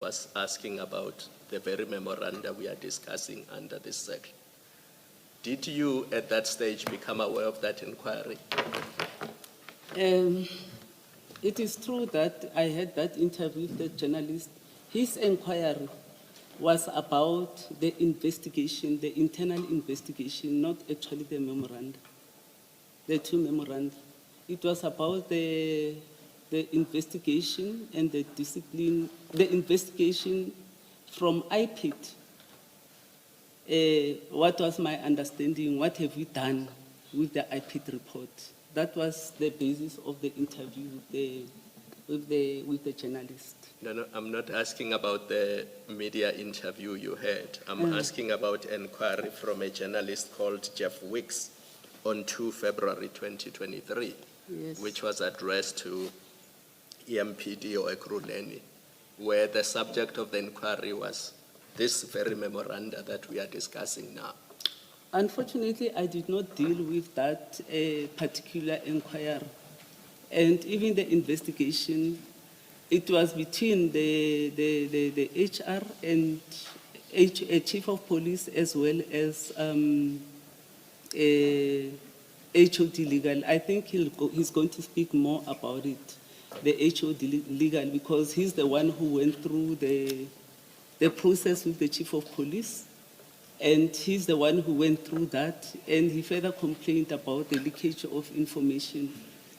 was asking about the very memoranda we are discussing under this section. Did you at that stage become aware of that inquiry? It is true that I had that interview with the journalist. His inquiry was about the investigation, the internal investigation, not actually the memoranda, the two memoranda. It was about the investigation and the discipline, the investigation from IPID. What was my understanding? What have we done with the IPID report? That was the basis of the interview with the journalist. No, I'm not asking about the media interview you had. I'm asking about inquiry from a journalist called Jeff Wicks on 2 February 2023, Yes. which was addressed to EMPD or Ekurhuleni, where the subject of the inquiry was this very memoranda that we are discussing now. Unfortunately, I did not deal with that particular inquiry. And even the investigation, it was between the HR and a chief of police as well as HOD legal. I think he's going to speak more about it, the HOD legal, because he's the one who went through the process with the chief of police. And he's the one who went through that, and he further complained about the leakage of information.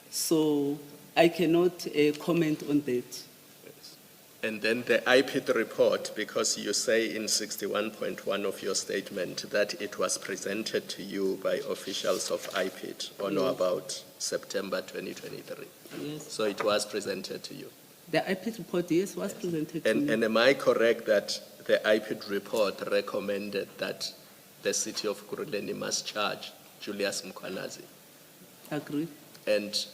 So I cannot comment on that. Yes. And then the IPID report, because you say in 61.1 of your statement that it was presented to you by officials of IPID on or about September 2023. Yes. So it was presented to you. The IPID report, yes, was presented to me. And am I correct that the IPID report recommended that the city of Ekurhuleni must charge Julius Mkhwanazi? Agree. And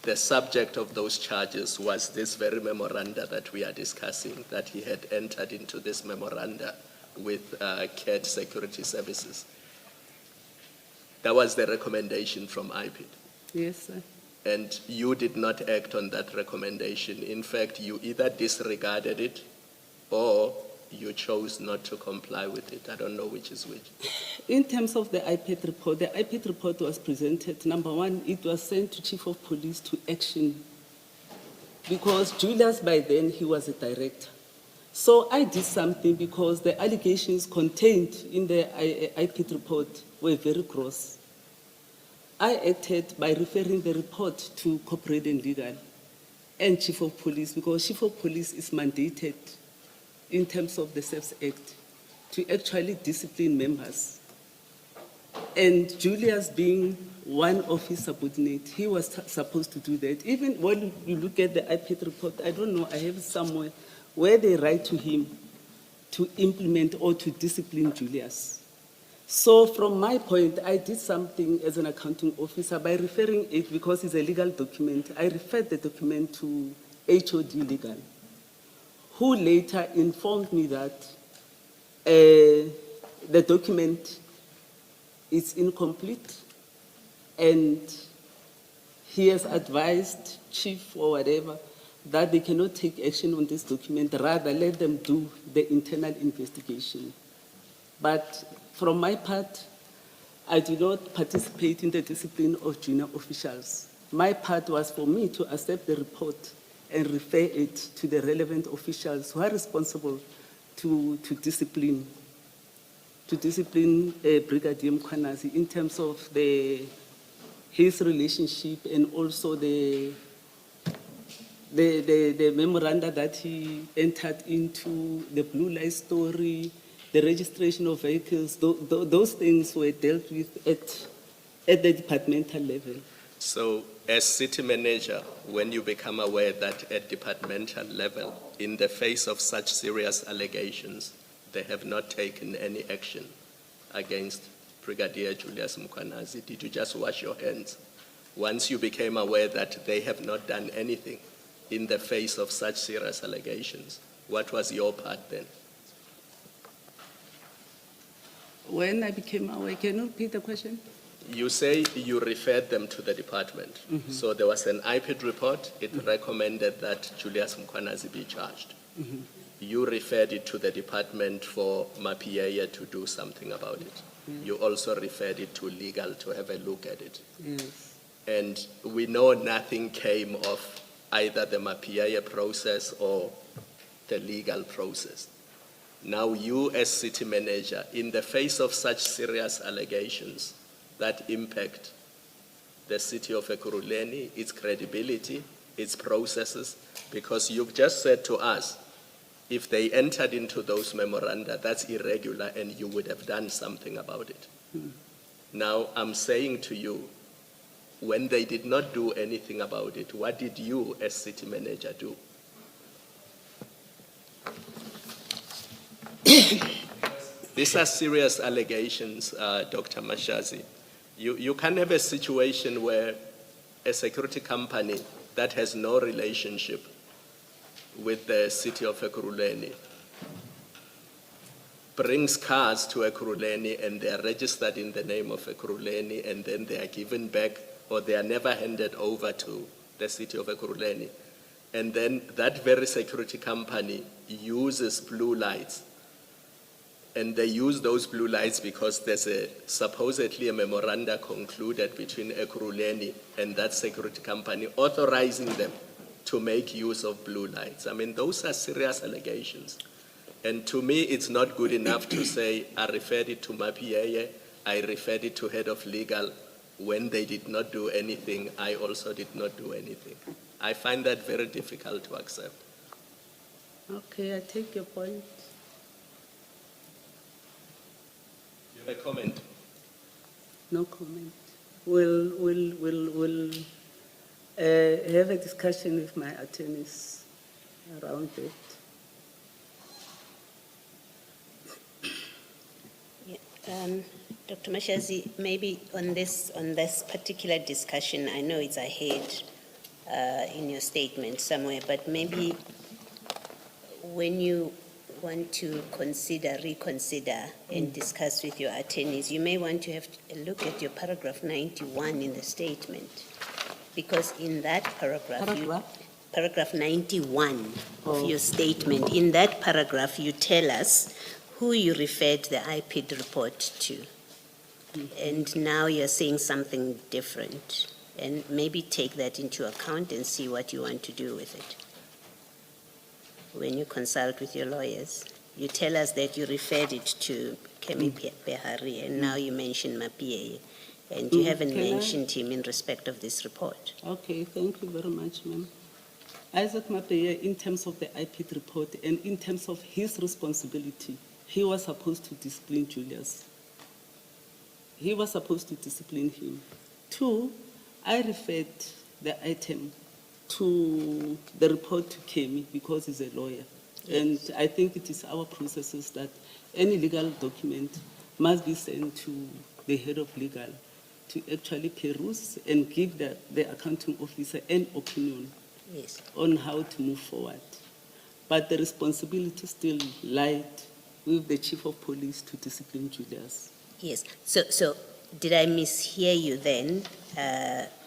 the subject of those charges was this very memoranda that we are discussing, that he had entered into this memoranda with CAD Security Services. That was the recommendation from IPID. Yes, sir. And you did not act on that recommendation. In fact, you either disregarded it or you chose not to comply with it. I don't know which is which. In terms of the IPID report, the IPID report was presented. Number one, it was sent to Chief of Police to action because Julius, by then, he was a director. So I did something because the allegations contained in the IPID report were very gross. I acted by referring the report to Corporate and Legal and Chief of Police because Chief of Police is mandated in terms of the SEFS Act to actually discipline members. And Julius, being one of his subordinates, he was supposed to do that. Even when you look at the IPID report, I don't know, I have it somewhere where they write to him to implement or to discipline Julius. So from my point, I did something as an accounting officer by referring it, because it's a legal document, I referred the document to HOD Legal, who later informed me that the document is incomplete and he has advised chief or whatever that they cannot take action on this document, rather let them do the internal investigation. But from my part, I did not participate in the discipline of junior officials. My part was for me to accept the report and refer it to the relevant officials who are responsible to discipline Brigadier Mkhwanazi in terms of his relationship and also the memoranda that he entered into, the blue light story, the registration of vehicles. Those things were dealt with at the departmental level. So as city manager, when you become aware that at departmental level, in the face of such serious allegations, they have not taken any action against Brigadier Julius Mkhwanazi, did you just wash your hands? Once you became aware that they have not done anything in the face of such serious allegations, what was your part then? When I became aware, can you repeat the question? You say you referred them to the department. Mm-hmm. So there was an IPID report. It recommended that Julius Mkhwanazi be charged. Mm-hmm. you referred it to the department for MAPIA to do something about it. You also referred it to legal to have a look at it. Yes. And we know nothing came of either the MAPIA process or the legal process. Now you as city manager, in the face of such serious allegations that impact the city of Ekurhuleni, its credibility, its processes, because you've just said to us, if they entered into those memoranda, that's irregular and you would have done something about it. Now I'm saying to you, when they did not do anything about it, what did you as city manager do? These are serious allegations, Dr. Mashazi. You can't have a situation where a security company that has no relationship with the city of Ekurhuleni brings cars to Ekurhuleni and they are registered in the name of Ekurhuleni, and then they are given back or they are never handed over to the city of Ekurhuleni. And then that very security company uses blue lights. And they use those blue lights because there's supposedly a memoranda concluded between Ekurhuleni and that security company authorizing them to make use of blue lights. I mean, those are serious allegations. And to me, it's not good enough to say, I referred it to MAPIA, I referred it to head of legal. When they did not do anything, I also did not do anything. I find that very difficult to accept. Okay, I take your point. You have a comment? No comment. We'll have a discussion with my attorneys around it. Dr. Mashazi, maybe on this particular discussion, I know it's ahead in your statement somewhere, but maybe when you want to reconsider and discuss with your attorneys, you may want to have a look at your paragraph 91 in the statement, because in that paragraph 91 of your statement, in that paragraph you tell us who you referred the IPID report to. And now you're saying something different. And maybe take that into account and see what you want to do with it. When you consult with your lawyers, you tell us that you referred it to Kemi Behari, and now you mention MAPIA, and you haven't mentioned him in respect of this report. Okay, thank you very much, ma'am. Isaac Mapea, in terms of the IPID report and in terms of his responsibility, he was supposed to discipline Julius. He was supposed to discipline him. 2, I referred the item to the report to Kemi because he's a lawyer. Yes. And I think it is our processes that any legal document must be sent to the head of legal to actually peruse and give the accounting officer an opinion Yes. on how to move forward. But the responsibility still lied with the chief of police to discipline Julius. Yes. So did I mishear you then?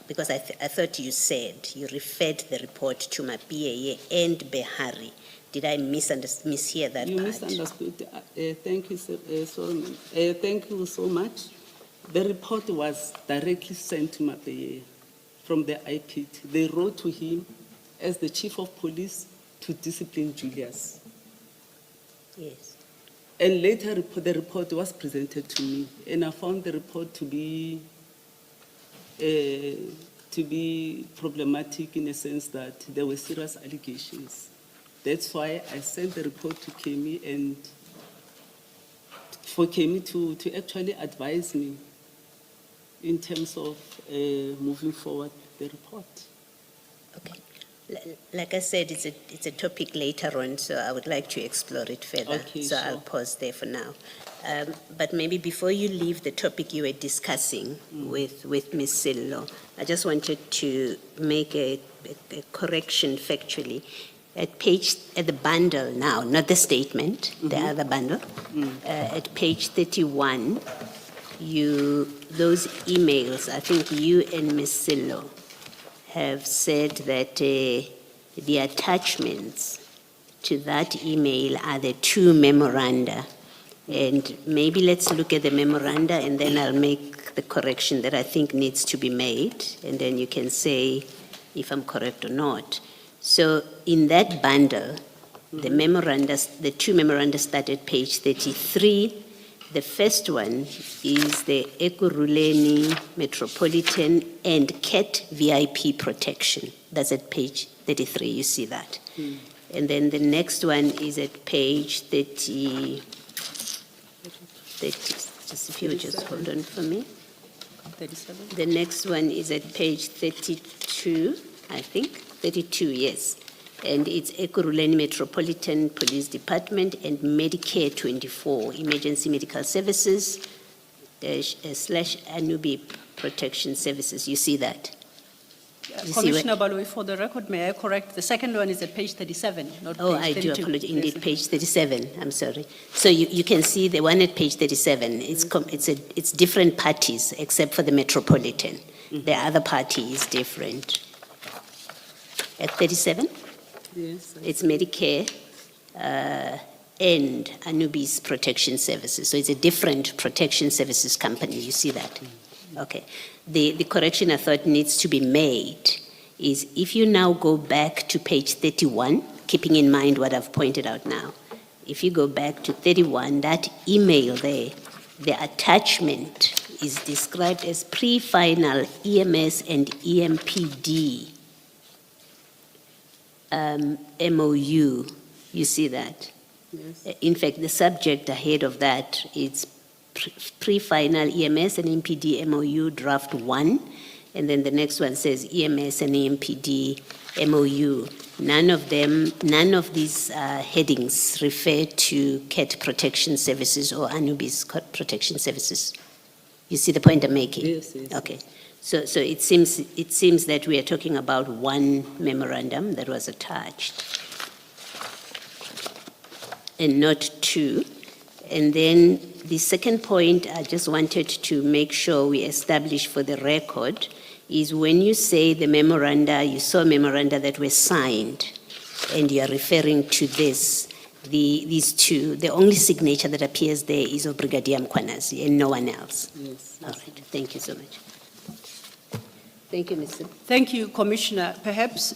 Because I thought you said you referred the report to MAPIA and Behari. Did I mishear that You part? misunderstood. Thank you, sorry. Thank you so much. The report was directly sent to MAPIA from the IPID. They wrote to him as the chief of police to discipline Julius. Yes. And later, the report was presented to me, and I found the report to be problematic in the sense that there were serious allegations. That's why I sent the report to Kemi, and for Kemi to actually advise me in terms of moving forward the report. Okay. Like I said, it's a topic later on, so I would like to explore it further. Okay, so sure. I'll pause there for now. But maybe before you leave the topic you were discussing with Ms. Sillo, I just wanted to make a correction factually. At the bundle now, not the statement, the other bundle, at page 31, those emails, I think you and Ms. Sillo have said that the attachments to that email are the two memoranda. And maybe let's look at the memoranda and then I'll make the correction that I think needs to be made. And then you can say if I'm correct or not. So in that bundle, the memoranda, the two memoranda start at page 33. The first one is the Ekurhuleni Metropolitan and CAT VIP protection. That's at page 33, you see that. And then the next one is at page 30, just if you would just hold on for me. 37. The next one is at page 32, I think, 32, yes. And it's Ekurhuleni Metropolitan Police Department and Medicare 24, Emergency Medical Services, / Anubi Protection Services. You see that? You see Commissioner Baloyi, for the record, may I correct? The second one is at page 37, not Oh, page I 32. do apologize. Indeed, page 37. I'm sorry. So you can see the one at page 37. It's different parties except for the Metropolitan. The other party is different. At 37, Yes. it's Medicare and Anubis Protection Services. So it's a different protection services company. You see that? Okay. The correction I thought needs to be made is if you now go back to page 31, keeping in mind what I've pointed out now, if you go back to 31, that email there, the attachment is described as pre-final EMS and EMPD MOU. You see that? Yes. In fact, the subject ahead of that is pre-final EMS and EMPD MOU draft 1, and then the next one says EMS and EMPD MOU. None of these headings refer to CAT Protection Services or Anubis Protection Services. You see the point I'm making? Yes, yes. Okay. So it seems that we are talking about one memorandum that was attached and not two. And then the second point I just wanted to make sure we establish for the record is when you say the memoranda, you saw memoranda that were signed and you are referring to these two, the only signature that appears there is of Brigadier Mkhwanazi and no one else. Yes. All right, thank you so much. Thank you, Mr. Thank you, Commissioner. Perhaps